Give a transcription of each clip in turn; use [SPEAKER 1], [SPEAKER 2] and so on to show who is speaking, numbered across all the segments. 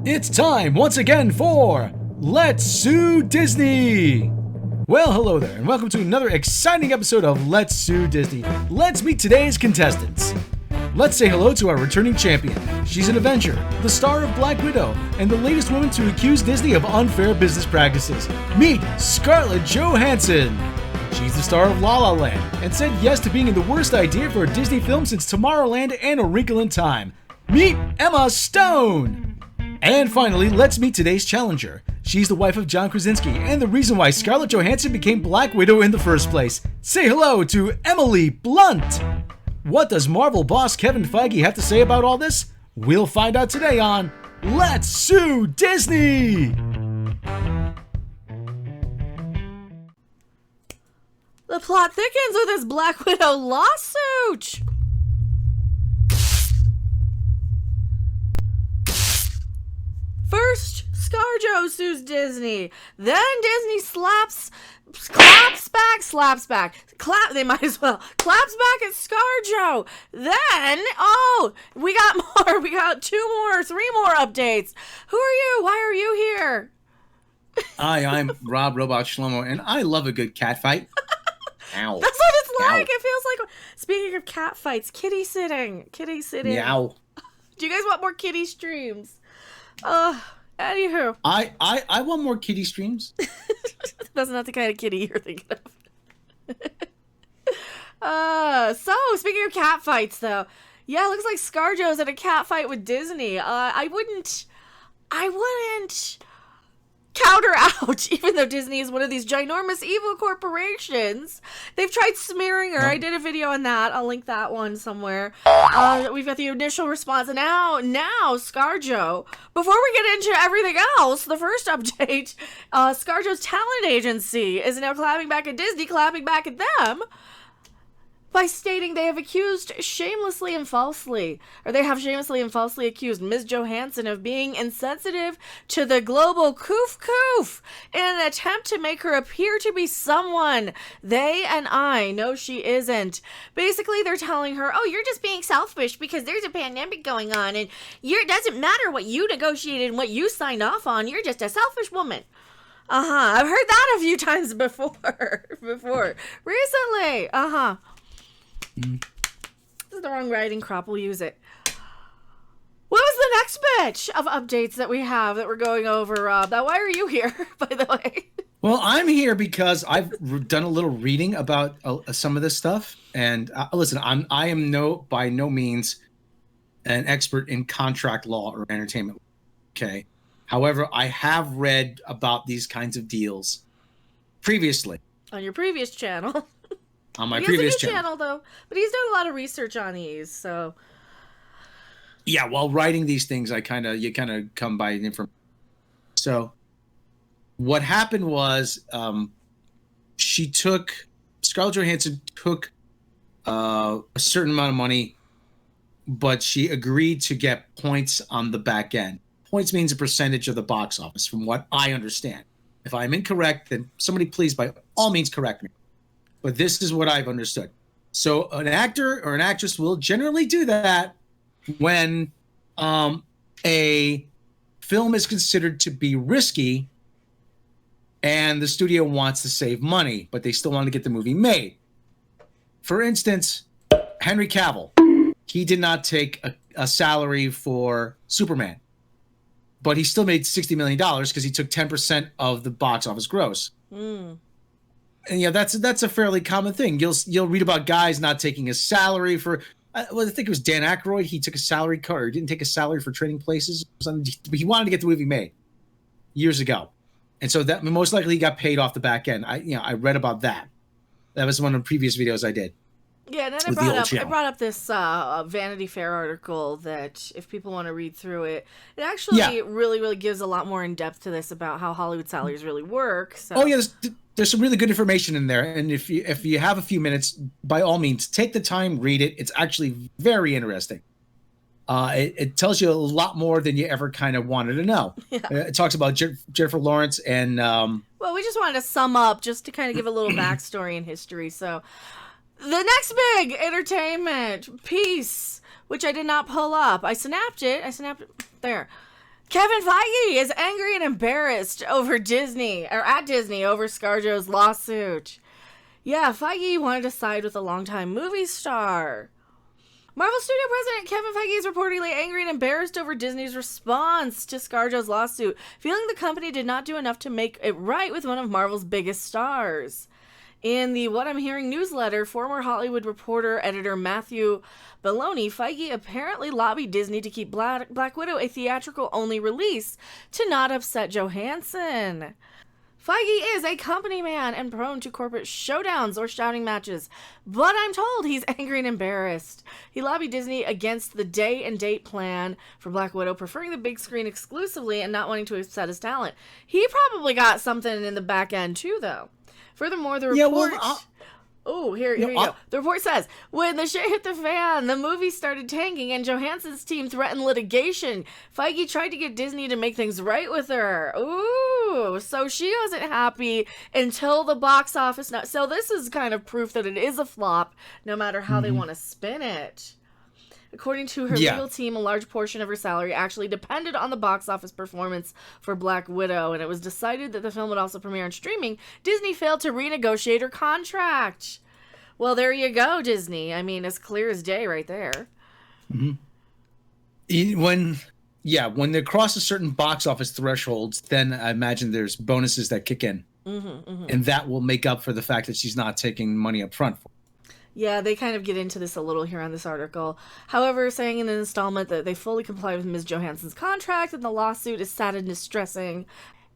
[SPEAKER 1] It's time once again for Let's Sue Disney! Well, hello there, and welcome to another exciting episode of Let's Sue Disney. Let's meet today's contestants. Let's say hello to our returning champion. She's an Avenger, the star of Black Widow, and the latest woman to accuse Disney of unfair business practices. Meet Scarlett Johansson. She's the star of La La Land, and said yes to being in the worst idea for a Disney film since Tomorrowland and A Wrinkle in Time. Meet Emma Stone. And finally, let's meet today's challenger. She's the wife of John Krasinski, and the reason why Scarlett Johansson became Black Widow in the first place. Say hello to Emily Blunt! What does Marvel boss Kevin Feige have to say about all this? We'll find out today on Let's Sue Disney!
[SPEAKER 2] The plot thickens with this Black Widow lawsuit! First, ScarJo sues Disney. Then Disney claps back at ScarJo. Then, we got more. We got 3 more updates. Who are you? Why are you here?
[SPEAKER 1] Hi, I'm Rob Robot Shlomo, and I love a good cat fight. Ow.
[SPEAKER 2] That's what it's
[SPEAKER 1] Ow.
[SPEAKER 2] like. It feels like, speaking of cat fights, kitty sitting.
[SPEAKER 1] Meow.
[SPEAKER 2] Do you guys want more kitty streams? Anywho.
[SPEAKER 1] I want more kitty streams.
[SPEAKER 2] That's not the kind of kitty you're thinking of. So, speaking of cat fights, though. Yeah, it looks like ScarJo's in a cat fight with Disney. I wouldn't counter out, even though Disney is one of these ginormous evil corporations. They've tried smearing her. I did a video on that. I'll link that one somewhere. We've got the initial response. And now ScarJo. Before we get into everything else, the first update, ScarJo's talent agency is now clapping back at Disney, clapping back at them, by stating they have shamelessly and falsely accused Ms. Johansson of being insensitive to the global coof in an attempt to make her appear to be someone they and I know she isn't. Basically, they're telling her, you're just being selfish because there's a pandemic going on and it doesn't matter what you negotiated and what you signed off on. You're just a selfish woman. I've heard that a few times before. Recently. This is the wrong writing crop. We'll use it. What was the next batch of updates that we have that we're going over, Rob? Now, why are you here, by the way?
[SPEAKER 1] Well, I'm here because I've done a little reading about some of this stuff. And listen, I am by no means an expert in contract law or entertainment. Okay. However, I have read about these kinds of deals previously.
[SPEAKER 2] On your previous channel.
[SPEAKER 1] On my previous
[SPEAKER 2] channel, though, but he's done a lot of research on these, so
[SPEAKER 1] yeah. While writing these things, you kind of come by information. So, what happened was, Scarlett Johansson took a certain amount of money, but she agreed to get points on the back end. Points means a percentage of the box office, from what I understand. If I'm incorrect, then somebody please, by all means, correct me. But this is what I've understood. So an actor or an actress will generally do that when a film is considered to be risky and the studio wants to save money, but they still want to get the movie made. For instance, Henry Cavill, he did not take a salary for Superman, but he still made $60 million because he took 10% of the box office gross. And yeah, that's a fairly common thing. You'll read about guys not taking a salary for. I think it was Dan Aykroyd. He took a salary cut, or didn't take a salary for Trading Places. He wanted to get the movie made years ago, and so that most likely he got paid off the back end. I read about that. That was one of the previous videos I did.
[SPEAKER 2] Yeah, and then I brought up this Vanity Fair article that if people want to read through it, it actually really, really gives a lot more in depth to this about how Hollywood salaries really work. So.
[SPEAKER 1] Oh yeah, there's some really good information in there, and if you have a few minutes, by all means, take the time, read it. It's actually very interesting. It tells you a lot more than you ever kind of wanted to know. Yeah. It talks about Jennifer Lawrence and.
[SPEAKER 2] Well, we just wanted to sum up just to kind of give a little backstory and history. So. The next big entertainment piece, which I did not pull up. I snapped it there. Kevin Feige is angry and embarrassed over Disney, or at Disney, over ScarJo's lawsuit. Yeah, Feige wanted to side with a longtime movie star. Marvel Studio President Kevin Feige is reportedly angry and embarrassed over Disney's response to ScarJo's lawsuit, feeling the company did not do enough to make it right with one of Marvel's biggest stars. In the What I'm Hearing newsletter, former Hollywood Reporter editor Matthew Belloni, Feige apparently lobbied Disney to keep Black Widow a theatrical-only release to not upset Johansson. Feige is a company man and prone to corporate showdowns or shouting matches, but I'm told he's angry and embarrassed. He lobbied Disney against the day and date plan for Black Widow, preferring the big screen exclusively and not wanting to upset his talent. He probably got something in the back end too, though. Furthermore, the report... Here you go. The report says, when the shit hit the fan, the movie started tanking and Johansson's team threatened litigation. Feige tried to get Disney to make things right with her. Ooh, so she wasn't happy until the box office. So this is kind of proof that it is a flop, no matter how they want to spin it. According to her legal team, a large portion of her salary actually depended on the box office performance for Black Widow, and it was decided that the film would also premiere on streaming. Disney failed to renegotiate her contract. Well, there you go, Disney. I mean, it's clear as day right there.
[SPEAKER 1] When they cross a certain box office thresholds, then I imagine there's bonuses that kick in. And that will make up for the fact that she's not taking money up front for.
[SPEAKER 2] Yeah, they kind of get into this a little here on this article. However, saying in an installment that they fully comply with Ms. Johansson's contract and the lawsuit is sad and distressing.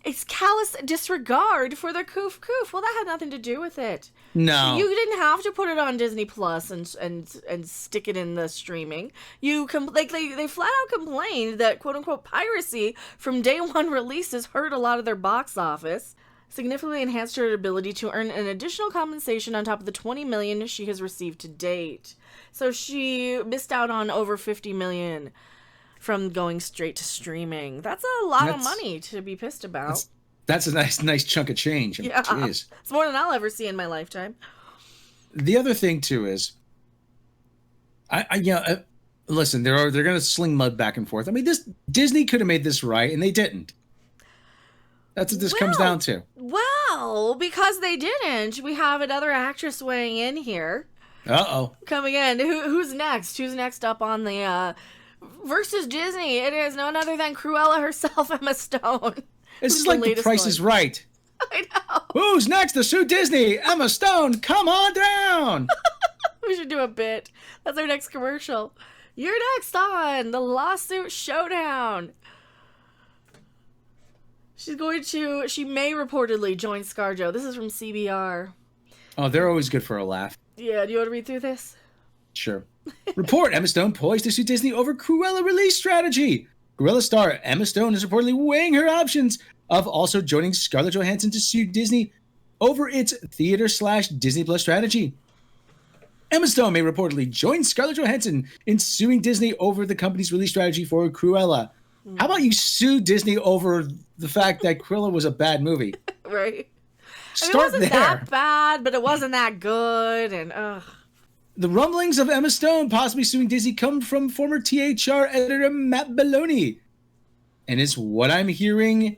[SPEAKER 2] It's callous disregard for their coof. Well, that had nothing to do with it.
[SPEAKER 1] No.
[SPEAKER 2] You didn't have to put it on Disney Plus and stick it in the streaming. They flat out complained that quote-unquote piracy from day one releases hurt a lot of their box office. Significantly enhanced her ability to earn an additional compensation on top of the $20 million she has received to date. So she missed out on over $50 million from going straight to streaming. That's a lot of money to be pissed about.
[SPEAKER 1] That's a nice chunk of change.
[SPEAKER 2] Yeah, it's more than I'll ever see in my lifetime.
[SPEAKER 1] The other thing too is, listen, they're going to sling mud back and forth. I mean, Disney could have made this right, and they didn't. That's what this comes down to.
[SPEAKER 2] Well, because they didn't, we have another actress weighing in here.
[SPEAKER 1] Uh-oh.
[SPEAKER 2] Coming in. Who's next? Who's next up on the versus Disney? It is none other than Cruella herself, Emma Stone.
[SPEAKER 1] It's just like The Price is Right.
[SPEAKER 2] I know.
[SPEAKER 1] Who's next to sue Disney? Emma Stone, come on down.
[SPEAKER 2] We should do a bit. That's our next commercial. You're next on the lawsuit showdown. She may reportedly join ScarJo. This is from CBR.
[SPEAKER 1] Oh, they're always good for a laugh.
[SPEAKER 2] Yeah, do you want to read through this?
[SPEAKER 1] Sure. Report, Emma Stone poised to sue Disney over Cruella release strategy. Cruella star Emma Stone is reportedly weighing her options of also joining Scarlett Johansson to sue Disney over its theater/Disney Plus strategy. Emma Stone may reportedly join Scarlett Johansson in suing Disney over the company's release strategy for Cruella. How about you sue Disney over the fact that Cruella was a bad movie?
[SPEAKER 2] Right.
[SPEAKER 1] Start
[SPEAKER 2] it wasn't
[SPEAKER 1] there.
[SPEAKER 2] that bad, but it wasn't that good, and
[SPEAKER 1] The rumblings of Emma Stone possibly suing Disney come from former THR editor Matt Belloni. And it's What I'm Hearing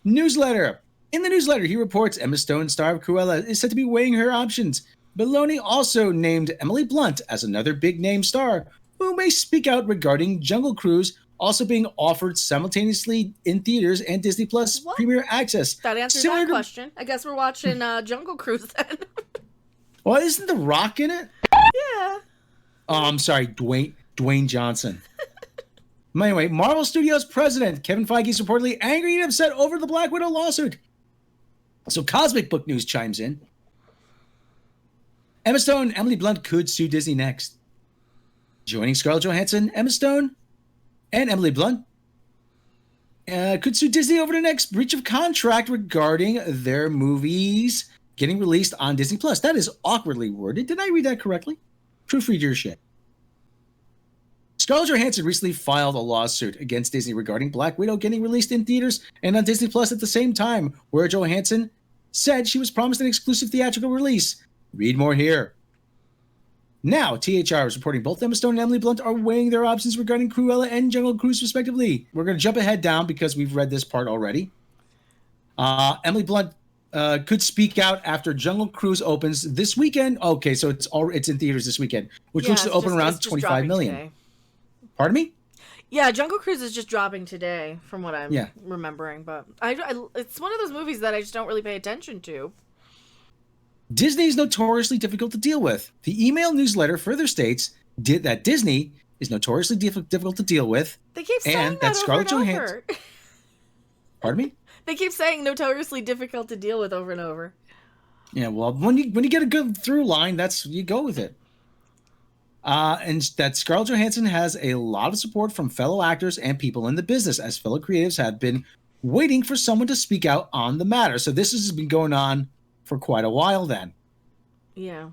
[SPEAKER 1] newsletter. In the newsletter, he reports Emma Stone, star of Cruella, is said to be weighing her options. Belloni also named Emily Blunt as another big-name star who may speak out regarding Jungle Cruise also being offered simultaneously in theaters and Disney Plus Premier Access.
[SPEAKER 2] That answers that question. I guess we're watching Jungle Cruise then.
[SPEAKER 1] Well, isn't The Rock in it?
[SPEAKER 2] Yeah.
[SPEAKER 1] Oh, I'm sorry, Dwayne Johnson. Anyway, Marvel Studios president Kevin Feige is reportedly angry and upset over the Black Widow lawsuit. So Cosmic Book News chimes in. Emma Stone, Emily Blunt could sue Disney next. Joining Scarlett Johansson, Emma Stone, and Emily Blunt could sue Disney over the next breach of contract regarding their movies getting released on Disney Plus. That is awkwardly worded. Did I read that correctly? Proofread your shit. Scarlett Johansson recently filed a lawsuit against Disney regarding Black Widow getting released in theaters and on Disney Plus at the same time, where Johansson said she was promised an exclusive theatrical release. Read more here. Now, THR is reporting both Emma Stone and Emily Blunt are weighing their options regarding Cruella and Jungle Cruise, respectively. We're going to jump ahead down because we've read this part already. Emily Blunt could speak out after Jungle Cruise opens this weekend. Okay, so it's in theaters this weekend, which looks to open around 25 million. Today. Pardon me?
[SPEAKER 2] Yeah, Jungle Cruise is just dropping today, from what I'm remembering. But it's one of those movies that I just don't really pay attention to.
[SPEAKER 1] Disney is notoriously difficult to deal with. The email newsletter further states that Disney is notoriously difficult to deal with.
[SPEAKER 2] They keep saying that Scarlett Johansson.
[SPEAKER 1] Pardon me?
[SPEAKER 2] They keep saying notoriously difficult to deal with over and over.
[SPEAKER 1] Yeah, well, when you get a good through line, you go with it. And that Scarlett Johansson has a lot of support from fellow actors and people in the business, as fellow creatives have been waiting for someone to speak out on the matter. So this has been going on for quite a while then. Yeah.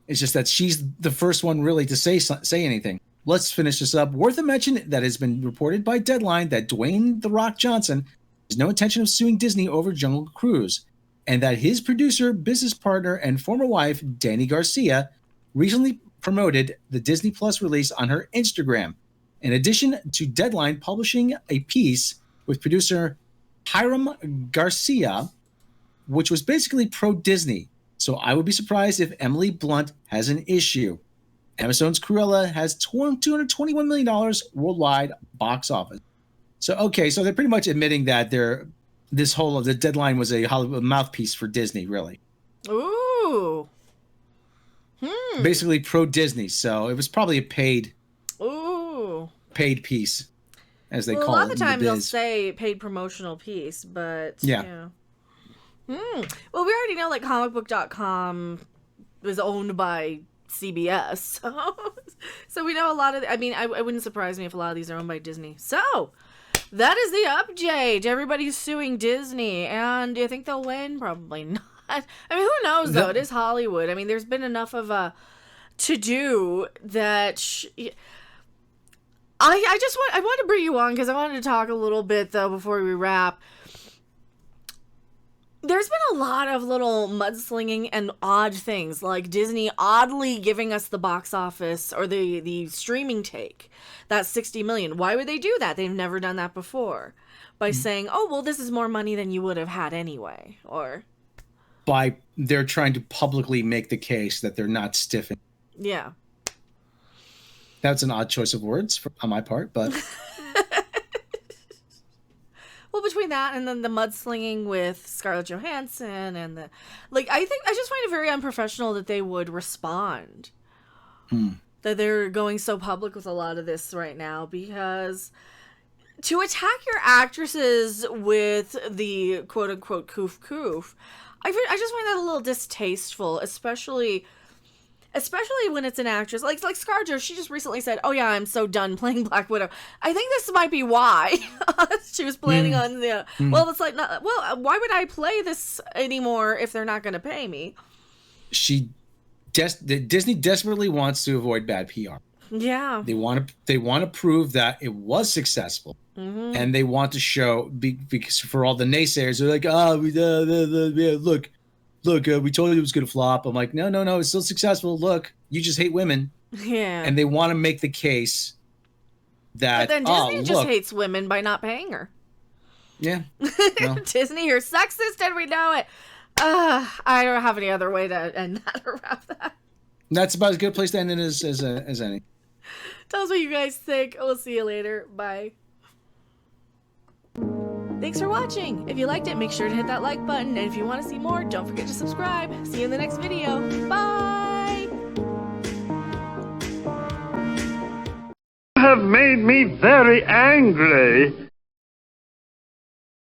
[SPEAKER 1] It's just that she's the first one really to say anything. Let's finish this up. Worth a mention that has been reported by Deadline that Dwayne "The Rock" Johnson has no intention of suing Disney over Jungle Cruise, and that his producer, business partner, and former wife, Dani Garcia, recently promoted the Disney Plus release on her Instagram, in addition to Deadline publishing a piece with producer Hiram Garcia, which was basically pro-Disney. So I would be surprised if Emily Blunt has an issue. Emma Stone's Cruella has $221 million worldwide box office. So, okay, so they're pretty much admitting that the Deadline was a Hollywood mouthpiece for Disney, really.
[SPEAKER 2] Ooh.
[SPEAKER 1] Basically pro-Disney, so it was probably a paid piece, as they call it.
[SPEAKER 2] A lot of the time they'll say paid promotional piece, but yeah. Well, we already know, like, comicbook.com was owned by CBS, so we know a lot of. I mean, I wouldn't surprise me if a lot of these are owned by Disney. So that is the update. Everybody's suing Disney, and do you think they'll win? Probably not. I mean, who knows though? It is Hollywood. I mean, there's been enough of a to do that. I want to bring you on because I wanted to talk a little bit though before we wrap. There's been a lot of little mudslinging and odd things, like Disney oddly giving us the box office or the streaming take. That's 60 million. Why would they do that? They've never done that before. By saying, oh, well, this is more money than you would have had anyway. Or they're trying to publicly make the case that they're not stiffing. Yeah. That's an odd choice of words on my part, but... Well, between that and then the mudslinging with Scarlett Johansson and I just find it very unprofessional that they would respond. That they're going so public with a lot of this right now, because to attack your actresses with the quote unquote coof, I just find that a little distasteful, especially when it's an actress like ScarJo. She just recently said, "Oh yeah, I'm so done playing Black Widow." I think this might be why she was planning on the. Well, it's like, why would I play this anymore if they're not going to pay me?
[SPEAKER 1] Disney desperately wants to avoid bad PR. Yeah, they want to prove that it was successful, and they want to show because for all the naysayers, they're like, look, we told you it was going to flop. I'm like, no, it's still successful. Look, you just hate women. Yeah. And they want to make the case that...
[SPEAKER 2] But then Disney just hates women by not paying her.
[SPEAKER 1] Yeah.
[SPEAKER 2] Well. Disney, you're sexist and we know it. I don't have any other way to end that or wrap that.
[SPEAKER 1] That's about as good a place to end it as any.
[SPEAKER 2] Tell us what you guys think. We'll see you later. Bye. Thanks for watching. If you liked it, make sure to hit that like button. And if you want to see more, don't forget to subscribe. See you in the next video. Bye!
[SPEAKER 3] You have made me very angry.